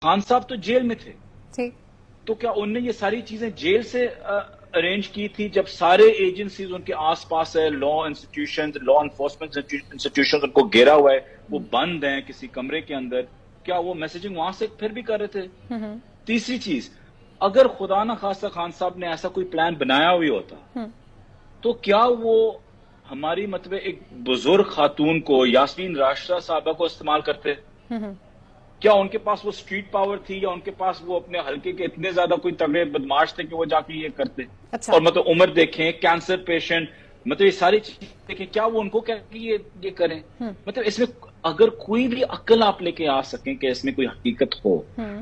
خان صاحب تو جیل میں تھے، تو کیا انہوں نے یہ ساری چیزیں جیل سے ارینج کی تھی جب سارے ایجنسیز ان کے آس پاس ہے، لا انسٹیٹیوشنز، لا انفورسمنٹ انسٹیٹیوشنز ان کو گھیرا ہوا ہے، وہ بند ہیں کسی کمرے کے اندر، کیا وہ میسجنگ وہاں سے پھر بھی کر رہے تھے؟ تیسری چیز، اگر خدا نہ خواستہ خان صاحب نے ایسا کوئی پلان بنایا ہوئی ہوتا تو کیا وہ ہماری مطلب ایک بزرگ خاتون کو، یاسمین راشدہ صاحبہ کو استعمال کرتے؟ کیا ان کے پاس وہ اسٹریٹ پاور تھی، یا ان کے پاس وہ اپنے حلقے کے اتنے زیادہ کوئی تگڑے بدماش تھے کہ وہ جا کے یہ کرتے؟ اور مطلب عمر دیکھیں، کینسر پیشنٹ، مطلب یہ ساری چیزیں دیکھیں، کیا وہ ان کو کہہ کہ یہ کریں؟ مطلب اس میں اگر کوئی بھی عقل آپ لے کے آ سکیں کہ اس میں کوئی حقیقت ہو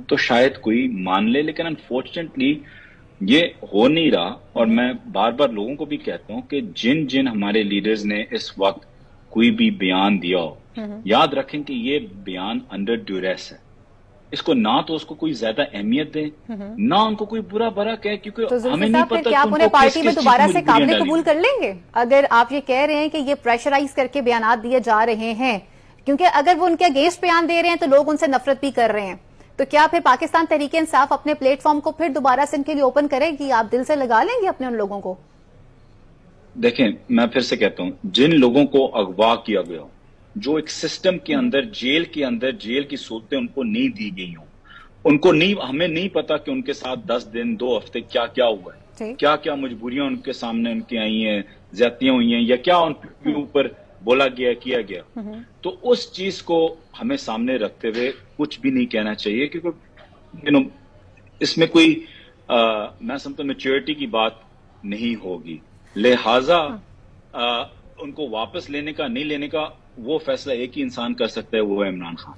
تو شاید کوئی مان لے، لیکن انفارچونیٹلی یہ ہو نہیں رہا۔ اور میں بار بار لوگوں کو بھی کہتا ہوں کہ جن ہمارے لیڈرز نے اس وقت کوئی بھی بیان دیا ہو، یاد رکھیں کہ یہ بیان انڈر ڈیوریس ہے، اس کو نہ تو اس کو کوئی زیادہ اہمیت دیں، نہ ان کو کوئی برا بھلا کہے، کیونکہ ہمیں نہیں پتہ کہ ان کو پارٹی میں دوبارہ سے قابل قبول کر لیں گے اگر آپ یہ کہہ رہے ہیں کہ یہ پریشرائز کر کے بیانات دیے جا رہے ہیں، کیونکہ اگر وہ ان کے اگینسٹ بیان دے رہے ہیں تو لوگ ان سے نفرت بھی کر رہے ہیں، تو کیا پھر پاکستان تحریک انصاف اپنے پلیٹ فارم کو پھر دوبارہ سے ان کے لیے اوپن کرے گی؟ آپ دل سے لگا لیں گے اپنے ان لوگوں کو؟ دیکھیں، میں پھر سے کہتا ہوں، جن لوگوں کو اغوا کیا گیا ہو، جو ایک سسٹم کے اندر، جیل کے اندر جیل کی صورتیں ان کو نہیں دی گئی ہوں، ان کو نہیں، ہمیں نہیں پتا کہ ان کے ساتھ 10 دن 2 ہفتے کیا کیا ہوا ہے، کیا کیا مجبوریاں ان کے سامنے ان کے آئی ہیں، زیادتیاں ہوئی ہیں، یا کیا ان کے اوپر بولا گیا، کیا گیا۔ تو اس چیز کو ہمیں سامنے رکھتے ہوئے کچھ بھی نہیں کہنا چاہیے، کیونکہ اس میں کوئی میں سمجھتا ہوں میچورٹی کی بات نہیں ہوگی، لہٰذا ان کو واپس لینے کا نہیں لینے کا وہ فیصلہ ایک ہی انسان کر سکتا ہے، وہ ہے عمران خان۔